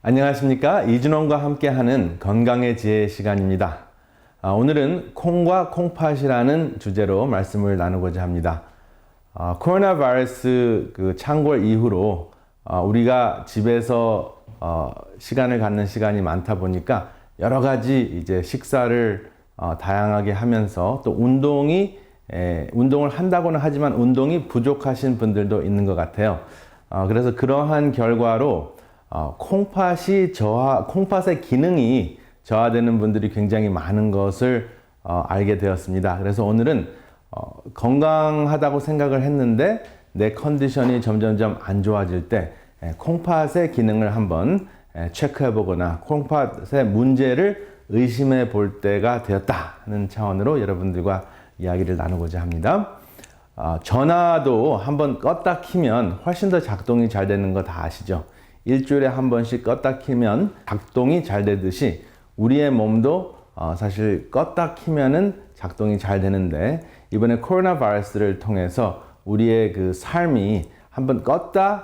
안녕하십니까. 이준원과 함께하는 건강의 지혜 시간입니다. 오늘은 콩과 콩팥이라는 주제로 말씀을 나누고자 합니다. 코로나 바이러스 창궐 이후로 우리가 집에서 시간을 갖는 시간이 많다 보니까 여러 가지 이제 식사를 다양하게 하면서 또 운동을 한다고는 하지만 운동이 부족하신 분들도 있는 것 같아요. 그래서 그러한 결과로 콩팥의 기능이 저하되는 분들이 굉장히 많은 것을 알게 되었습니다. 그래서 오늘은 건강하다고 생각을 했는데 내 컨디션이 점점점 안 좋아질 때 콩팥의 기능을 한번 체크해 보거나 콩팥의 문제를 의심해 볼 때가 되었다는 차원으로 여러분들과 이야기를 나누고자 합니다. 전화도 한번 껐다 키면 훨씬 더 작동이 잘 되는 거 다 아시죠? 일주일에 한 번씩 껐다 키면 작동이 잘 되듯이 우리의 몸도 사실 껐다 키면은 작동이 잘 되는데 이번에 코로나 바이러스를 통해서 우리의 그 삶이 한번 껐다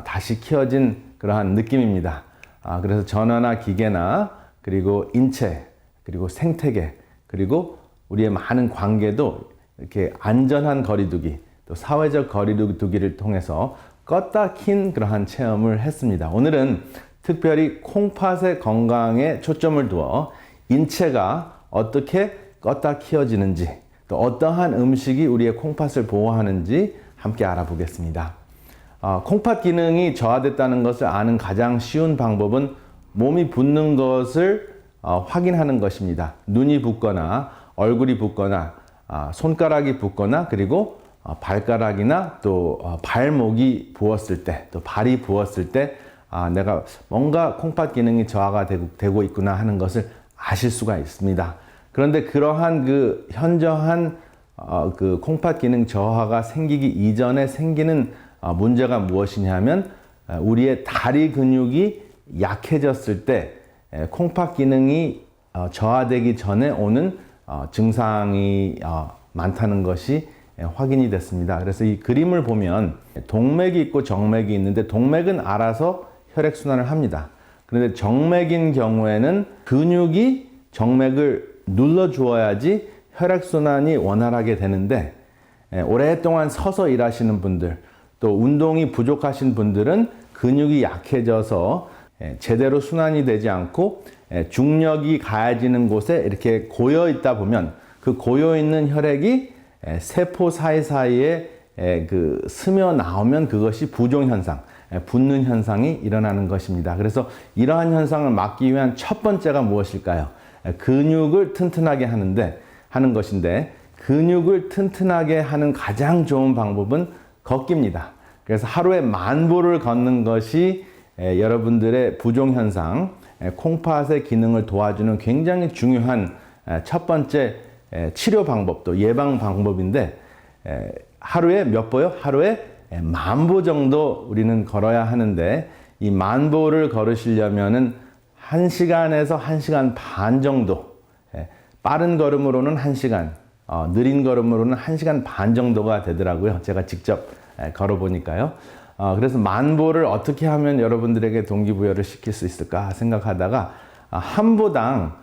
다시 켜진 그러한 느낌입니다. 그래서 전화나 기계나 그리고 인체 그리고 생태계 그리고 우리의 많은 관계도 이렇게 안전한 거리두기 또 사회적 거리두기를 통해서 껐다 킨 그러한 체험을 했습니다. 오늘은 특별히 콩팥의 건강에 초점을 두어 인체가 어떻게 껐다 키워지는지 또 어떠한 음식이 우리의 콩팥을 보호하는지 함께 알아보겠습니다. 콩팥 기능이 저하됐다는 것을 아는 가장 쉬운 방법은 몸이 붓는 것을 확인하는 것입니다. 눈이 붓거나 얼굴이 붓거나 손가락이 붓거나 그리고 발가락이나 또 발목이 부었을 때, 또 발이 부었을 때 내가 뭔가 콩팥 기능이 저하가 되고 있구나 하는 것을 아실 수가 있습니다. 그런데 그러한 그 현저한 그 콩팥 기능 저하가 생기기 이전에 생기는 문제가 무엇이냐면 우리의 다리 근육이 약해졌을 때 콩팥 기능이 저하되기 전에 오는 증상이 많다는 것이 확인이 됐습니다. 그래서 이 그림을 보면 동맥이 있고 정맥이 있는데 동맥은 알아서 혈액순환을 합니다. 그런데 정맥인 경우에는 근육이 정맥을 눌러주어야지 혈액순환이 원활하게 되는데 오랫동안 서서 일하시는 분들 또 운동이 부족하신 분들은 근육이 약해져서 제대로 순환이 되지 않고 중력이 가해지는 곳에 이렇게 고여 있다 보면 그 고여 있는 혈액이 세포 사이사이에 스며 나오면 그것이 부종 현상, 붓는 현상이 일어나는 것입니다. 그래서 이러한 현상을 막기 위한 첫 번째가 무엇일까요? 근육을 튼튼하게 하는 것인데 근육을 튼튼하게 하는 가장 좋은 방법은 걷기입니다. 그래서 하루에 10,000보를 걷는 것이 여러분들의 부종 현상, 콩팥의 기능을 도와주는 굉장히 중요한 첫 번째 치료 방법도 예방 방법인데 하루에 몇 보요? 하루에 10,000보 정도 우리는 걸어야 하는데 이 10,000보를 걸으시려면은 1시간에서 1시간 반 정도 빠른 걸음으로는 1시간 느린 걸음으로는 1시간 반 정도가 되더라고요. 제가 직접 걸어보니까요. 그래서 10,000보를 어떻게 하면 여러분들에게 동기부여를 시킬 수 있을까 생각하다가 한 보당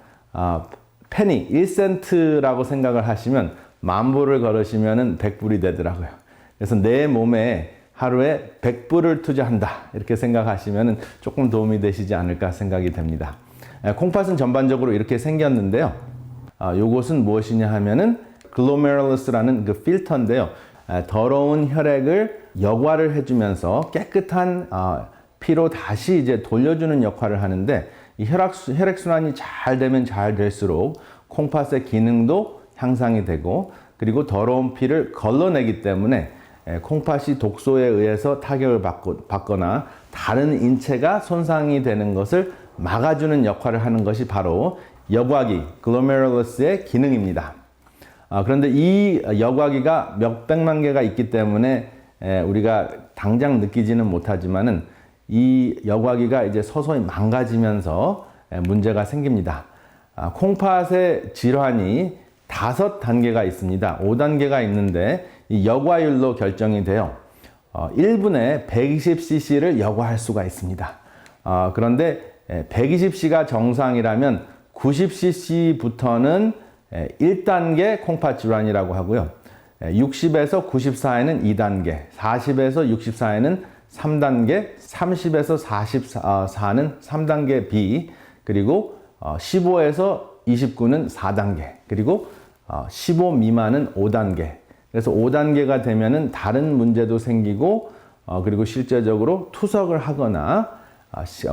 페니 1센트라고 생각을 하시면 10,000보를 걸으시면 100불이 되더라고요. 그래서 내 몸에 하루에 100불을 투자한다 이렇게 생각하시면 조금 도움이 되시지 않을까 생각이 됩니다. 콩팥은 전반적으로 이렇게 생겼는데요. 요것은 무엇이냐 하면은 글로메룰러스라는 그 필터인데요. 더러운 혈액을 여과를 해주면서 깨끗한 피로 다시 이제 돌려주는 역할을 하는데 이 혈액순환이 잘 되면 잘 될수록 콩팥의 기능도 향상이 되고 그리고 더러운 피를 걸러내기 때문에 콩팥이 독소에 의해서 타격을 받거나 다른 인체가 손상이 되는 것을 막아주는 역할을 하는 것이 바로 여과기, 글로메룰러스의 기능입니다. 그런데 이 여과기가 몇백만 개가 있기 때문에 우리가 당장 느끼지는 못하지만은 이 여과기가 이제 서서히 망가지면서 문제가 생깁니다. 콩팥의 질환이 5단계가 있습니다. 5단계가 있는데 이 여과율로 결정이 돼요. 1분에 120cc를 여과할 수가 있습니다. 그런데 120cc가 정상이라면 90cc부터는 1단계 콩팥 질환이라고 하고요. 60에서 94에는 2단계, 40에서 64에는 3단계, 30에서 44는 3단계 B, 그리고 15에서 29는 4단계, 그리고 15 미만은 5단계. 그래서 5단계가 되면은 다른 문제도 생기고, 그리고 실제적으로 투석을 하거나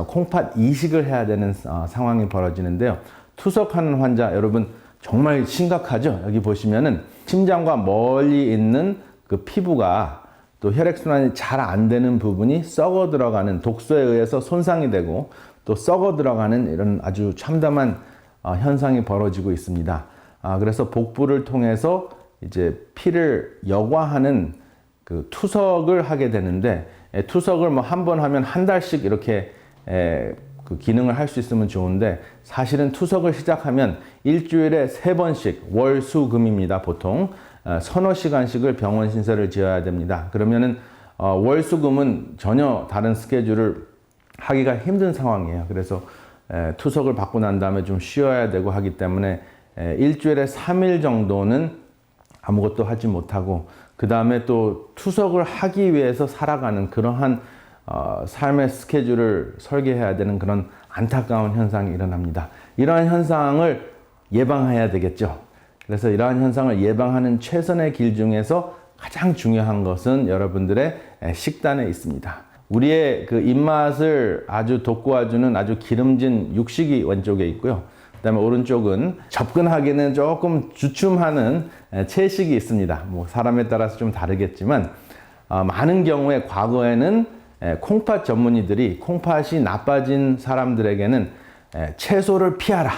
콩팥 이식을 해야 되는 상황이 벌어지는데요. 투석하는 환자 여러분 정말 심각하죠. 여기 보시면은 심장과 멀리 있는 그 피부가 또 혈액순환이 잘 안 되는 부분이 썩어 들어가는, 독소에 의해서 손상이 되고 또 썩어 들어가는 이런 아주 참담한 현상이 벌어지고 있습니다. 그래서 복부를 통해서 이제 피를 여과하는 그 투석을 하게 되는데, 투석을 뭐 한 번 하면 한 달씩 이렇게 그 기능을 할 수 있으면 좋은데, 사실은 투석을 시작하면 일주일에 3번씩 월, 수, 금입니다. 보통 서너 시간씩을 병원 신세를 지어야 됩니다. 그러면은 월, 수, 금은 전혀 다른 스케줄을 하기가 힘든 상황이에요. 그래서 투석을 받고 난 다음에 좀 쉬어야 되고 하기 때문에 일주일에 3일 정도는 아무것도 하지 못하고, 그 다음에 또 투석을 하기 위해서 살아가는 그러한 삶의 스케줄을 설계해야 되는 그런 안타까운 현상이 일어납니다. 이러한 현상을 예방해야 되겠죠. 그래서 이러한 현상을 예방하는 최선의 길 중에서 가장 중요한 것은 여러분들의 식단에 있습니다. 우리의 그 입맛을 아주 돋구어주는 아주 기름진 육식이 왼쪽에 있고요. 그 다음에 오른쪽은 접근하기는 조금 주춤하는 채식이 있습니다. 뭐 사람에 따라서 좀 다르겠지만, 많은 경우에 과거에는 콩팥 전문의들이 콩팥이 나빠진 사람들에게는 채소를 피하라,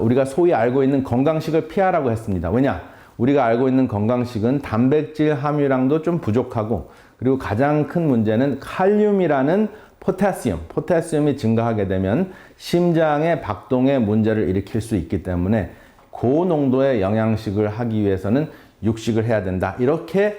우리가 소위 알고 있는 건강식을 피하라고 했습니다. 왜냐? 우리가 알고 있는 건강식은 단백질 함유량도 좀 부족하고, 그리고 가장 큰 문제는 칼륨이라는 포타시움이 증가하게 되면 심장의 박동에 문제를 일으킬 수 있기 때문에 고농도의 영양식을 하기 위해서는 육식을 해야 된다, 이렇게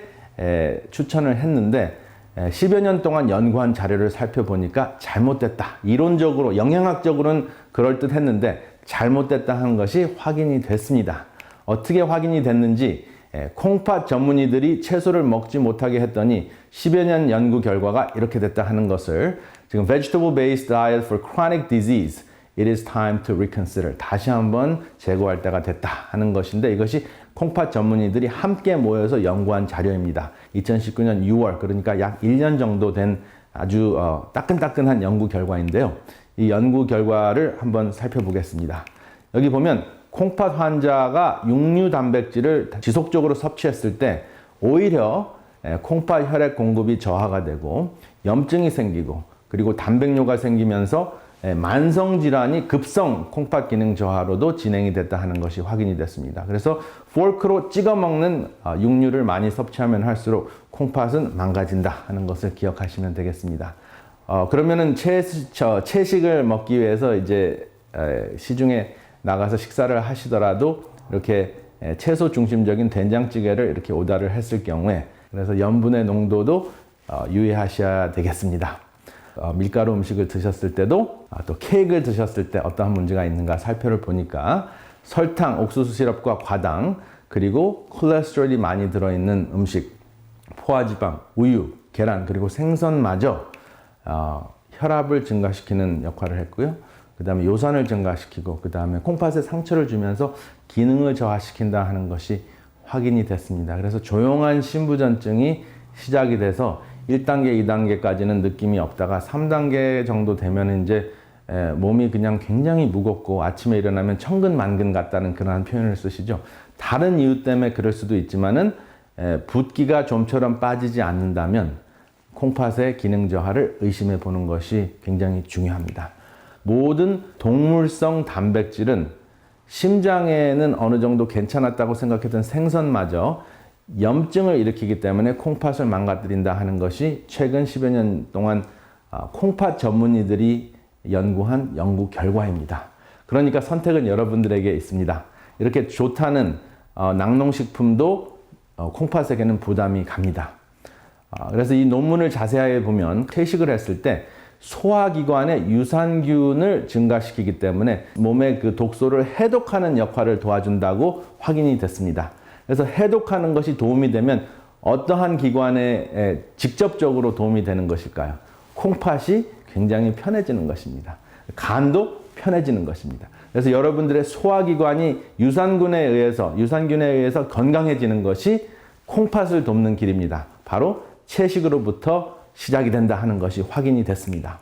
추천을 했는데, 10여 년 동안 연구한 자료를 살펴보니까 잘못됐다. 이론적으로, 영양학적으로는 그럴듯했는데 잘못됐다 하는 것이 확인이 됐습니다. 어떻게 확인이 됐는지, 콩팥 전문의들이 채소를 먹지 못하게 했더니 10여 년 연구 결과가 이렇게 됐다 하는 것을 지금 Vegetable-based diet for chronic disease, it is time to reconsider, 다시 한번 재고할 때가 됐다 하는 것인데, 이것이 콩팥 전문의들이 함께 모여서 연구한 자료입니다. 2019년 6월, 그러니까 약 1년 정도 된 아주 따끈따끈한 연구 결과인데요. 이 연구 결과를 한번 살펴보겠습니다. 여기 보면 콩팥 환자가 육류 단백질을 지속적으로 섭취했을 때 오히려 콩팥 혈액 공급이 저하가 되고 염증이 생기고, 그리고 단백뇨가 생기면서 만성질환이 급성 콩팥 기능 저하로도 진행이 됐다 하는 것이 확인이 됐습니다. 그래서 포크로 찍어 먹는 육류를 많이 섭취하면 할수록 콩팥은 망가진다 하는 것을 기억하시면 되겠습니다. 그러면은 채식을 먹기 위해서 이제 시중에 나가서 식사를 하시더라도 이렇게 채소 중심적인 된장찌개를 이렇게 오다를 했을 경우에, 그래서 염분의 농도도 유의하셔야 되겠습니다. 밀가루 음식을 드셨을 때도, 또 케이크를 드셨을 때 어떠한 문제가 있는가 살펴를 보니까 설탕, 옥수수 시럽과 과당, 그리고 콜레스테롤이 많이 들어있는 음식, 포화지방, 우유, 계란, 그리고 생선마저 혈압을 증가시키는 역할을 했고요. 그 다음에 요산을 증가시키고, 그 다음에 콩팥에 상처를 주면서 기능을 저하시킨다 하는 것이 확인이 됐습니다. 그래서 조용한 신부전증이 시작이 돼서 1단계, 2단계까지는 느낌이 없다가 3단계 정도 되면 이제 몸이 그냥 굉장히 무겁고 아침에 일어나면 천근만근 같다는 그런 표현을 쓰시죠. 다른 이유 때문에 그럴 수도 있지만은 붓기가 좀처럼 빠지지 않는다면 콩팥의 기능 저하를 의심해 보는 것이 굉장히 중요합니다. 모든 동물성 단백질은 심장에는 어느 정도 괜찮았다고 생각했던 생선마저 염증을 일으키기 때문에 콩팥을 망가뜨린다 하는 것이 최근 10여 년 동안 콩팥 전문의들이 연구한 연구 결과입니다. 그러니까 선택은 여러분들에게 있습니다. 이렇게 좋다는 낙농식품도 콩팥에게는 부담이 갑니다. 그래서 이 논문을 자세하게 보면 채식을 했을 때 소화기관의 유산균을 증가시키기 때문에 몸의 그 독소를 해독하는 역할을 도와준다고 확인이 됐습니다. 그래서 해독하는 것이 도움이 되면 어떠한 기관에 직접적으로 도움이 되는 것일까요? 콩팥이 굉장히 편해지는 것입니다. 간도 편해지는 것입니다. 그래서 여러분들의 소화기관이 유산균에 의해서 건강해지는 것이 콩팥을 돕는 길입니다. 바로 채식으로부터 시작이 된다 하는 것이 확인이 됐습니다.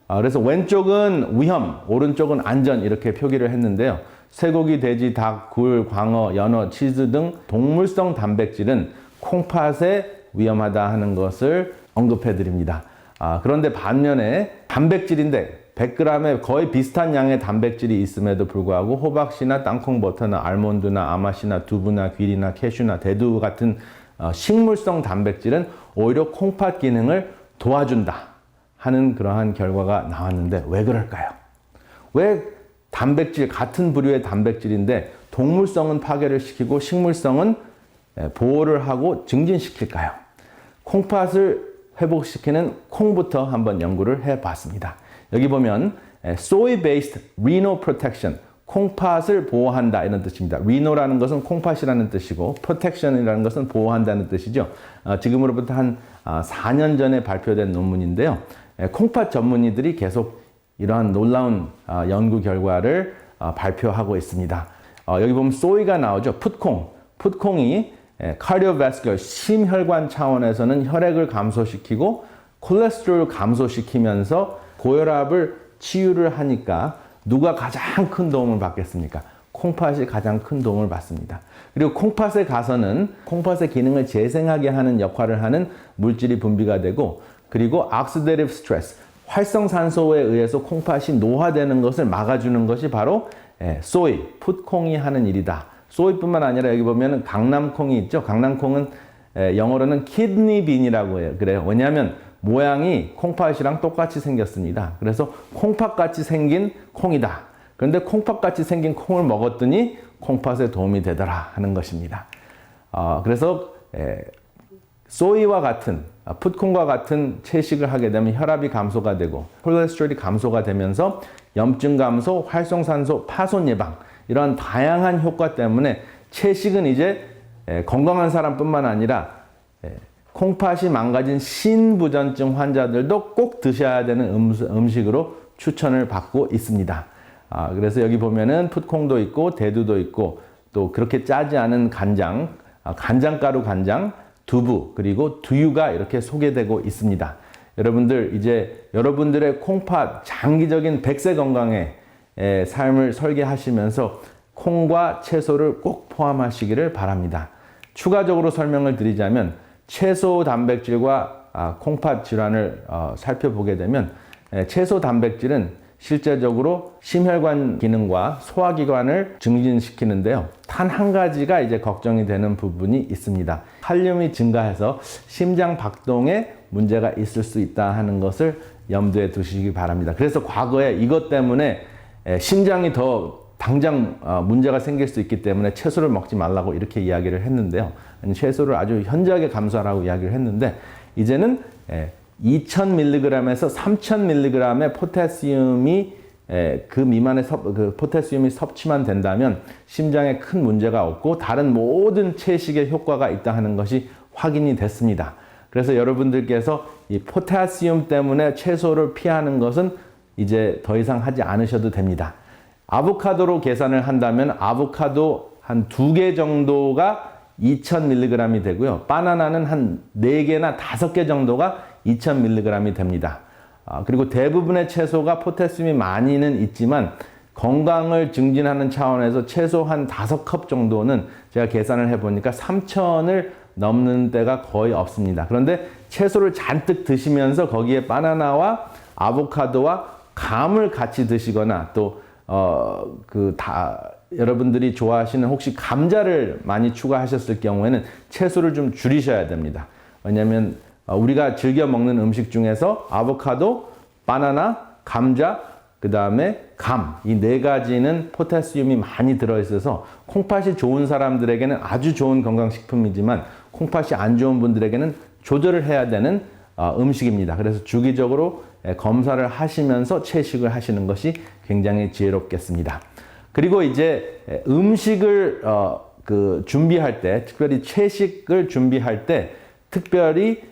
그래서 왼쪽은 위험, 오른쪽은 안전 이렇게 표기를 했는데요. 쇠고기, 돼지, 닭, 굴, 광어, 연어, 치즈 등 동물성 단백질은 콩팥에 위험하다 하는 것을 언급해 드립니다. 그런데 반면에 단백질인데 100g에 거의 비슷한 양의 단백질이 있음에도 불구하고 호박씨나 땅콩버터나 알몬드나 아마씨나 두부나 귀리나 캐슈나 대두 같은 식물성 단백질은 오히려 콩팥 기능을 도와준다 하는 그러한 결과가 나왔는데 왜 그럴까요? 왜 단백질, 같은 부류의 단백질인데 동물성은 파괴를 시키고 식물성은 보호를 하고 증진시킬까요? 콩팥을 회복시키는 콩부터 한번 연구를 해봤습니다. 여기 보면 soy-based renal protection, 콩팥을 보호한다 이런 뜻입니다. renal라는 것은 콩팥이라는 뜻이고 protection이라는 것은 보호한다는 뜻이죠. 지금으로부터 한 4년 전에 발표된 논문인데요. 콩팥 전문의들이 계속 이러한 놀라운 연구 결과를 발표하고 있습니다. 여기 보면 soy가 나오죠. 풋콩이 cardiovascular, 심혈관 차원에서는 혈액을 감소시키고 콜레스테롤을 감소시키면서 고혈압을 치유를 하니까 누가 가장 큰 도움을 받겠습니까? 콩팥이 가장 큰 도움을 받습니다. 그리고 콩팥에 가서는 콩팥의 기능을 재생하게 하는 역할을 하는 물질이 분비가 되고 그리고 oxidative stress, 활성산소에 의해서 콩팥이 노화되는 것을 막아주는 것이 바로 soy, 풋콩이 하는 일이다. 소이뿐만 아니라 여기 보면 강낭콩이 있죠. 강낭콩은 영어로는 kidney bean이라고 해요. 그래요. 왜냐하면 모양이 콩팥이랑 똑같이 생겼습니다. 그래서 콩팥같이 생긴 콩이다. 그런데 콩팥같이 생긴 콩을 먹었더니 콩팥에 도움이 되더라 하는 것입니다. 그래서 소이와 같은 풋콩과 같은 채식을 하게 되면 혈압이 감소가 되고 콜레스테롤이 감소가 되면서 염증 감소, 활성산소 파손 예방 이런 다양한 효과 때문에 채식은 이제 건강한 사람뿐만 아니라 콩팥이 망가진 신부전증 환자들도 꼭 드셔야 되는 음식으로 추천을 받고 있습니다. 그래서 여기 보면은 풋콩도 있고 대두도 있고 또 그렇게 짜지 않은 간장, 간장가루 간장, 두부 그리고 두유가 이렇게 소개되고 있습니다. 여러분들 이제 여러분들의 콩팥 장기적인 100세 건강의 삶을 설계하시면서 콩과 채소를 꼭 포함하시기를 바랍니다. 추가적으로 설명을 드리자면 채소 단백질과 콩팥 질환을 살펴보게 되면 채소 단백질은 실제적으로 심혈관 기능과 소화기관을 증진시키는데요. 단 한 가지가 이제 걱정이 되는 부분이 있습니다. 칼륨이 증가해서 심장 박동에 문제가 있을 수 있다 하는 것을 염두에 두시기 바랍니다. 그래서 과거에 이것 때문에 심장이 더 당장 문제가 생길 수 있기 때문에 채소를 먹지 말라고 이렇게 이야기를 했는데요. 채소를 아주 현저하게 감소하라고 이야기를 했는데 이제는 2000mg에서 3000mg의 포타시움이 그 미만의 포타시움이 섭취만 된다면 심장에 큰 문제가 없고 다른 모든 채식에 효과가 있다 하는 것이 확인이 됐습니다. 그래서 여러분들께서 이 포타시움 때문에 채소를 피하는 것은 이제 더 이상 하지 않으셔도 됩니다. 아보카도로 계산을 한다면 아보카도 한 2개 정도가 2000mg이 되고요. 바나나는 한 4개나 5개 정도가 2000mg이 됩니다. 그리고 대부분의 채소가 포타시움이 많이는 있지만 건강을 증진하는 차원에서 채소 한 5컵 정도는 제가 계산을 해보니까 3000을 넘는 때가 거의 없습니다. 그런데 채소를 잔뜩 드시면서 거기에 바나나와 아보카도와 감을 같이 드시거나 또 여러분들이 좋아하시는 혹시 감자를 많이 추가하셨을 경우에는 채소를 좀 줄이셔야 됩니다. 왜냐하면 우리가 즐겨 먹는 음식 중에서 아보카도, 바나나, 감자, 그 다음에 감, 이 4가지는 포타시움이 많이 들어있어서 콩팥이 좋은 사람들에게는 아주 좋은 건강식품이지만 콩팥이 안 좋은 분들에게는 조절을 해야 되는 음식입니다. 그래서 주기적으로 검사를 하시면서 채식을 하시는 것이 굉장히 지혜롭겠습니다. 그리고 이제 음식을 준비할 때, 특별히 채식을 준비할 때 특별히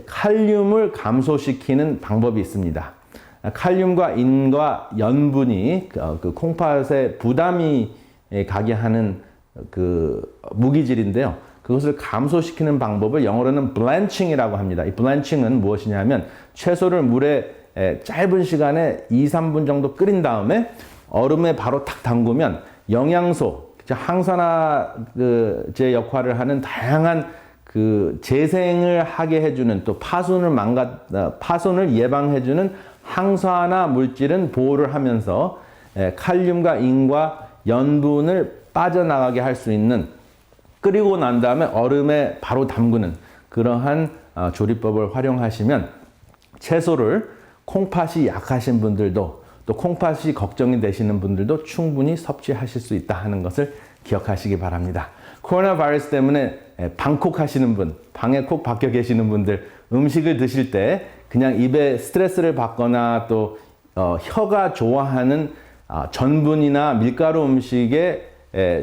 칼륨을 감소시키는 방법이 있습니다. 칼륨과 인과 연분이 그 콩팥에 부담이 가게 하는 그 무기질인데요. 그것을 감소시키는 방법을 영어로는 blanching이라고 합니다. 이 blanching은 무엇이냐면 채소를 물에 짧은 시간에 2~3분 정도 끓인 다음에 얼음에 바로 탁 담그면 영양소, 항산화제 역할을 하는 다양한 그 재생을 하게 해주는 또 파손을 예방해주는 항산화 물질은 보호를 하면서 칼륨과 인과 연분을 빠져나가게 할 수 있는 끓이고 난 다음에 얼음에 바로 담그는 그러한 조리법을 활용하시면 채소를 콩팥이 약하신 분들도 또 콩팥이 걱정이 되시는 분들도 충분히 섭취하실 수 있다 하는 것을 기억하시기 바랍니다. 코로나 바이러스 때문에 방콕하시는 분, 방에 콕 박혀 계시는 분들 음식을 드실 때 그냥 입에 스트레스를 받거나 또 혀가 좋아하는 전분이나 밀가루 음식에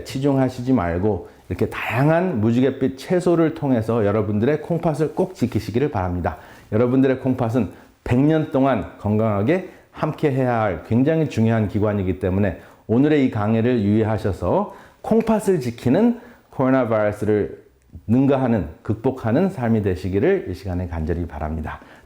치중하시지 말고 이렇게 다양한 무지갯빛 채소를 통해서 여러분들의 콩팥을 꼭 지키시기를 바랍니다. 여러분들의 콩팥은 100년 동안 건강하게 함께 해야 할 굉장히 중요한 기관이기 때문에 오늘의 이 강의를 유의하셔서 콩팥을 지키는 코로나 바이러스를 능가하는, 극복하는 삶이 되시기를 이 시간에 간절히 바랍니다.